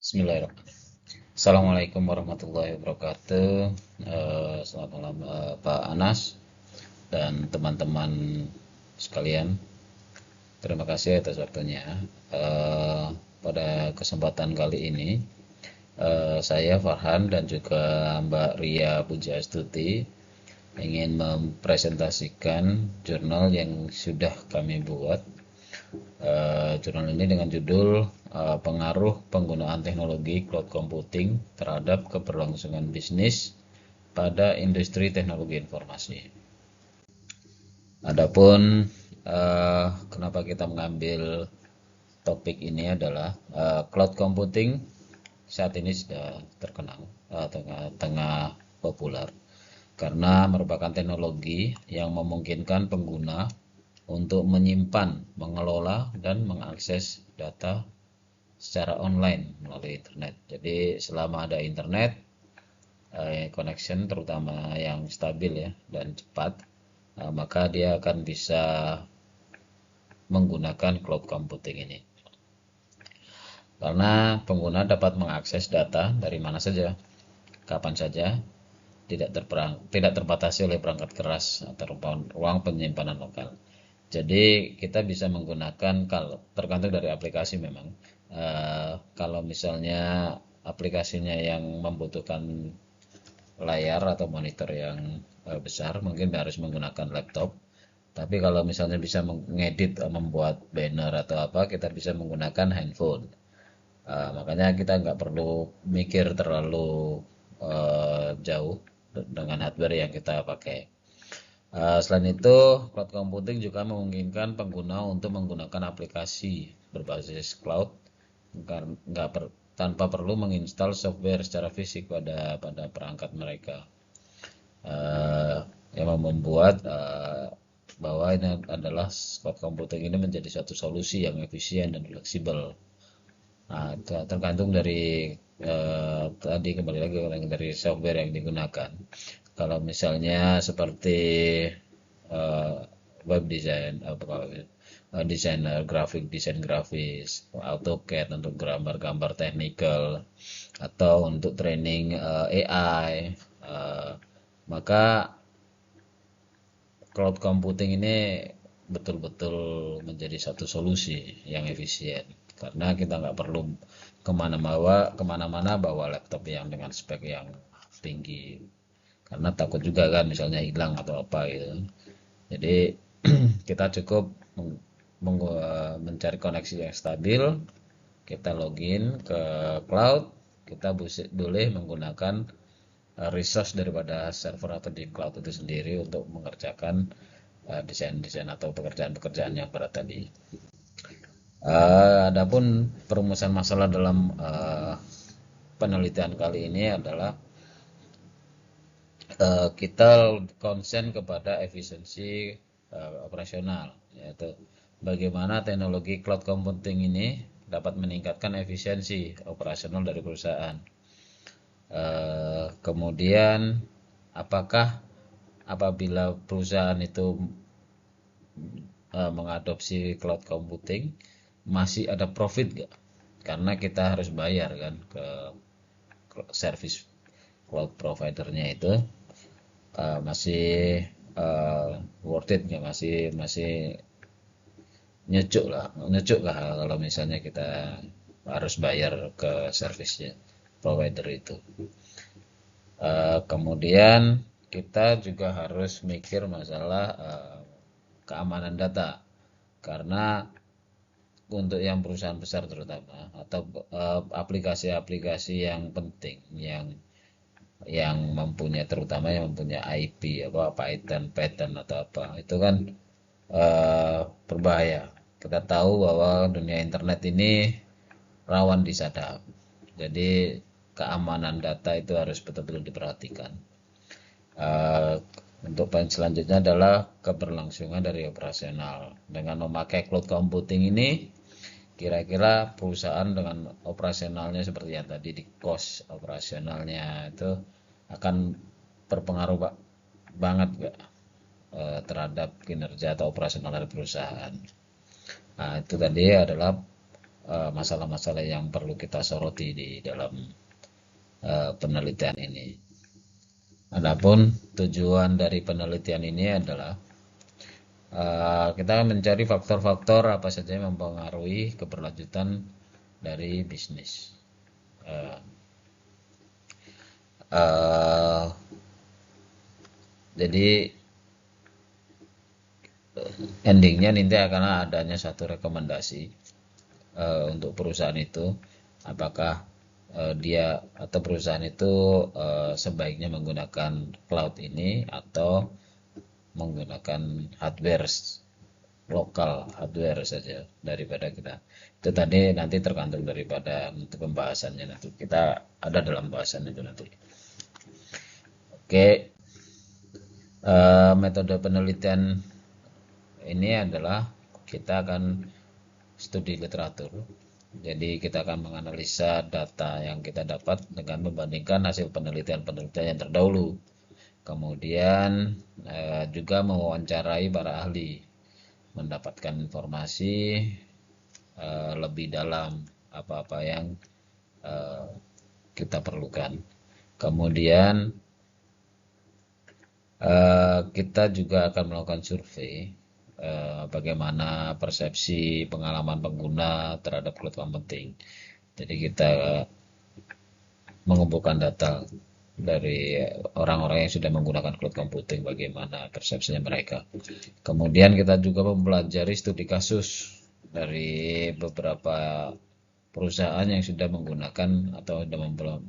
Bismillahirrahmanirrahim. Assalamualaikum warahmatullahi wabarakatuh. Selamat malam Pak Anas dan teman-teman sekalian. Terima kasih atas waktunya. Pada kesempatan kali ini, saya Farhan dan juga Mbak Ria Pujastuti ingin mempresentasikan jurnal yang sudah kami buat. Jurnal ini dengan judul Pengaruh Penggunaan Teknologi Cloud Computing Terhadap Keberlangsungan Bisnis pada Industri Teknologi Informasi. Adapun kenapa kita mengambil topik ini adalah cloud computing saat ini sudah terkenal, tengah populer karena merupakan teknologi yang memungkinkan pengguna untuk menyimpan, mengelola, dan mengakses data secara online melalui internet. Jadi selama ada internet, connection terutama yang stabil ya dan cepat, maka dia akan bisa menggunakan cloud computing ini. Karena pengguna dapat mengakses data dari mana saja, kapan saja, tidak terbatasi oleh perangkat keras atau ruang penyimpanan lokal. Jadi kita bisa menggunakan, kalau tergantung dari aplikasi memang. Kalau misalnya aplikasinya yang membutuhkan layar atau monitor yang besar, mungkin harus menggunakan laptop. Tapi kalau misalnya bisa mengedit, membuat banner atau apa, kita bisa menggunakan handphone. Makanya kita nggak perlu mikir terlalu jauh dengan hardware yang kita pakai. Selain itu, cloud computing juga memungkinkan pengguna untuk menggunakan aplikasi berbasis cloud tanpa perlu menginstal software secara fisik pada perangkat mereka. Yang membuat bahwa ini adalah cloud computing ini menjadi suatu solusi yang efisien dan fleksibel. Nah, tergantung dari tadi kembali lagi dari software yang digunakan. Kalau misalnya seperti web design, desainer grafik, desain grafis, AutoCAD untuk gambar-gambar teknikal, atau untuk training AI, maka cloud computing ini betul-betul menjadi satu solusi yang efisien karena kita nggak perlu kemana-mana bawa laptop yang dengan spek yang tinggi karena takut juga kan misalnya hilang atau apa gitu. Jadi kita cukup mencari koneksi yang stabil, kita login ke cloud, kita boleh menggunakan resource daripada server atau di cloud itu sendiri untuk mengerjakan desain-desain atau pekerjaan-pekerjaan yang berat tadi. Adapun perumusan masalah dalam penelitian kali ini adalah kita konsen kepada efisiensi operasional, yaitu bagaimana teknologi cloud computing ini dapat meningkatkan efisiensi operasional dari perusahaan. Kemudian apakah apabila perusahaan itu mengadopsi cloud computing masih ada profit gak? Karena kita harus bayar kan ke service cloud providernya itu, masih worth it nggak, masih nyecuk lah kalau misalnya kita harus bayar ke service provider itu. Kemudian kita juga harus mikir masalah keamanan data karena untuk yang perusahaan besar terutama atau aplikasi-aplikasi yang penting yang mempunyai, terutama yang mempunyai IP apa patent atau apa itu kan berbahaya. Kita tahu bahwa dunia internet ini rawan disadap. Jadi keamanan data itu harus betul-betul diperhatikan. Untuk poin selanjutnya adalah keberlangsungan dari operasional. Dengan memakai cloud computing ini, kira-kira perusahaan dengan operasionalnya seperti yang tadi, di cost operasionalnya itu akan berpengaruh banget gak terhadap kinerja atau operasional dari perusahaan. Nah, itu tadi adalah masalah-masalah yang perlu kita soroti di dalam penelitian ini. Adapun tujuan dari penelitian ini adalah kita mencari faktor-faktor apa saja yang mempengaruhi keberlanjutan dari bisnis. Uh, uh, jadi endingnya nanti akan adanya satu rekomendasi untuk perusahaan itu, apakah dia atau perusahaan itu sebaiknya menggunakan cloud ini atau menggunakan hardware lokal, hardware saja daripada kita. Itu tadi nanti tergantung daripada pembahasannya, nanti kita ada dalam bahasan itu nanti. Oke, metode penelitian ini adalah kita akan studi literatur. Jadi kita akan menganalisa data yang kita dapat dengan membandingkan hasil penelitian-penelitian yang terdahulu. Kemudian juga mewawancarai para ahli, mendapatkan informasi lebih dalam apa-apa yang kita perlukan. Kemudian kita juga akan melakukan survei bagaimana persepsi pengalaman pengguna terhadap cloud computing. Jadi kita mengumpulkan data dari orang-orang yang sudah menggunakan cloud computing, bagaimana persepsinya mereka. Kemudian kita juga mempelajari studi kasus dari beberapa perusahaan yang sudah menggunakan atau sudah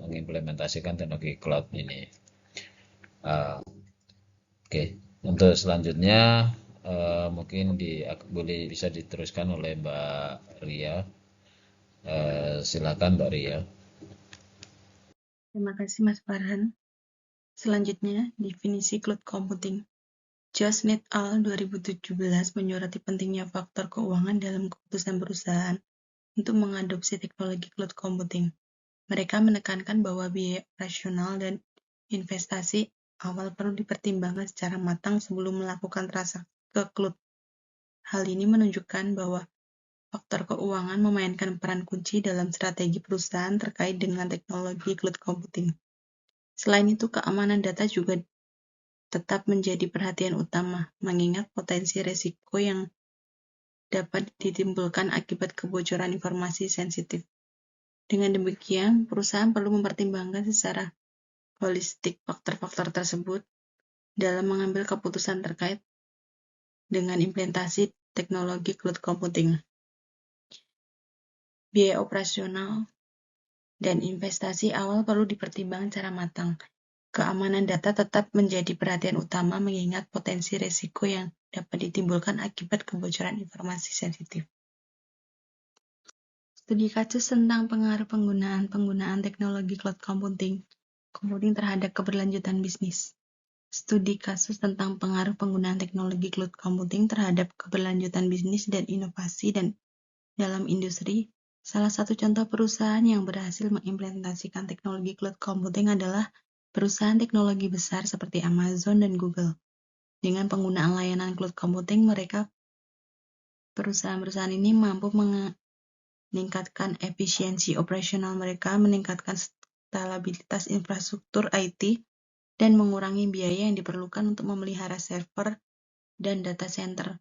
mengimplementasikan teknologi cloud ini. Oke, untuk selanjutnya mungkin boleh bisa diteruskan oleh Mbak Ria. Silakan Mbak Ria. Terima kasih Mas Farhan. Selanjutnya, definisi cloud computing. Josh et al. 2017 menyoroti pentingnya faktor keuangan dalam keputusan perusahaan untuk mengadopsi teknologi cloud computing. Mereka menekankan bahwa biaya operasional dan investasi awal perlu dipertimbangkan secara matang sebelum melakukan transaksi ke cloud. Hal ini menunjukkan bahwa faktor keuangan memainkan peran kunci dalam strategi perusahaan terkait dengan teknologi cloud computing. Selain itu, keamanan data juga tetap menjadi perhatian utama, mengingat potensi risiko yang dapat ditimbulkan akibat kebocoran informasi sensitif. Dengan demikian, perusahaan perlu mempertimbangkan secara holistik faktor-faktor tersebut dalam mengambil keputusan terkait dengan implementasi teknologi cloud computing. Biaya operasional dan investasi awal perlu dipertimbangkan secara matang. Keamanan data tetap menjadi perhatian utama mengingat potensi risiko yang dapat ditimbulkan akibat kebocoran informasi sensitif. Studi kasus tentang pengaruh penggunaan teknologi cloud computing terhadap keberlanjutan bisnis. Studi kasus tentang pengaruh penggunaan teknologi cloud computing terhadap keberlanjutan bisnis dan inovasi dan dalam industri. Salah satu contoh perusahaan yang berhasil mengimplementasikan teknologi cloud computing adalah perusahaan teknologi besar seperti Amazon dan Google. Dengan penggunaan layanan cloud computing, perusahaan-perusahaan ini mampu meningkatkan efisiensi operasional mereka, meningkatkan stabilitas infrastruktur IT, dan mengurangi biaya yang diperlukan untuk memelihara server dan data center.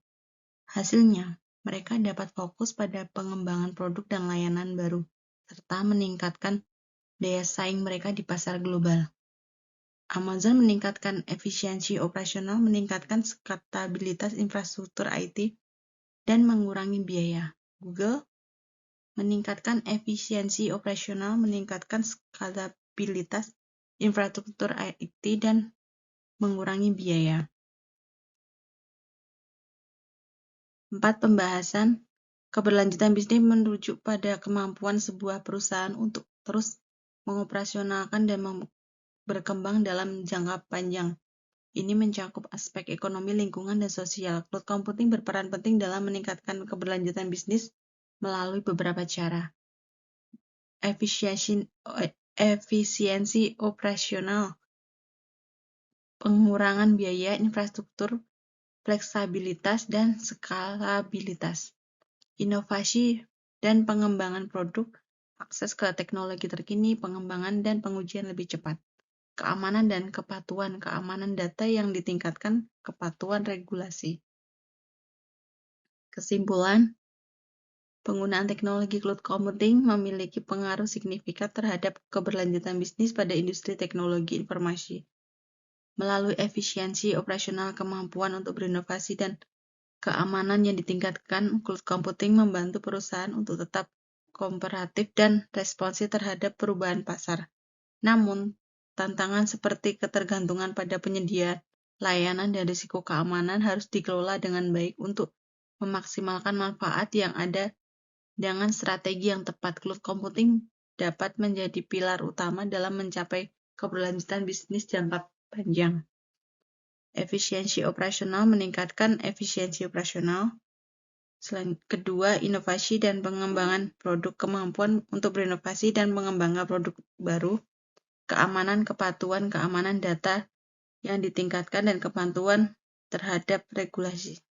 Hasilnya, mereka dapat fokus pada pengembangan produk dan layanan baru, serta meningkatkan daya saing mereka di pasar global. Amazon meningkatkan efisiensi operasional, meningkatkan stabilitas infrastruktur IT, dan mengurangi biaya. Google meningkatkan efisiensi operasional, meningkatkan skalabilitas infrastruktur IT, dan mengurangi biaya. 4. Pembahasan keberlanjutan bisnis merujuk pada kemampuan sebuah perusahaan untuk terus mengoperasionalkan dan berkembang dalam jangka panjang. Ini mencakup aspek ekonomi, lingkungan, dan sosial. Cloud computing berperan penting dalam meningkatkan keberlanjutan bisnis melalui beberapa cara. Efisiensi operasional, pengurangan biaya infrastruktur, fleksibilitas, dan skalabilitas. Inovasi dan pengembangan produk, akses ke teknologi terkini, pengembangan dan pengujian lebih cepat, keamanan dan kepatuhan, keamanan data yang ditingkatkan, kepatuhan regulasi. Kesimpulan, penggunaan teknologi cloud computing memiliki pengaruh signifikan terhadap keberlanjutan bisnis pada industri teknologi informasi. Melalui efisiensi operasional, kemampuan untuk berinovasi, dan keamanan yang ditingkatkan, cloud computing membantu perusahaan untuk tetap kooperatif dan responsif terhadap perubahan pasar. Namun, tantangan seperti ketergantungan pada penyedia layanan dan risiko keamanan harus dikelola dengan baik untuk memaksimalkan manfaat yang ada. Dengan strategi yang tepat, cloud computing dapat menjadi pilar utama dalam mencapai keberlanjutan bisnis jangka panjang. Efisiensi operasional, meningkatkan efisiensi operasional. Kedua, inovasi dan pengembangan produk, kemampuan untuk berinovasi dan mengembangkan produk baru. Keamanan, kepatuhan, keamanan data yang ditingkatkan, dan kepatuhan terhadap regulasi.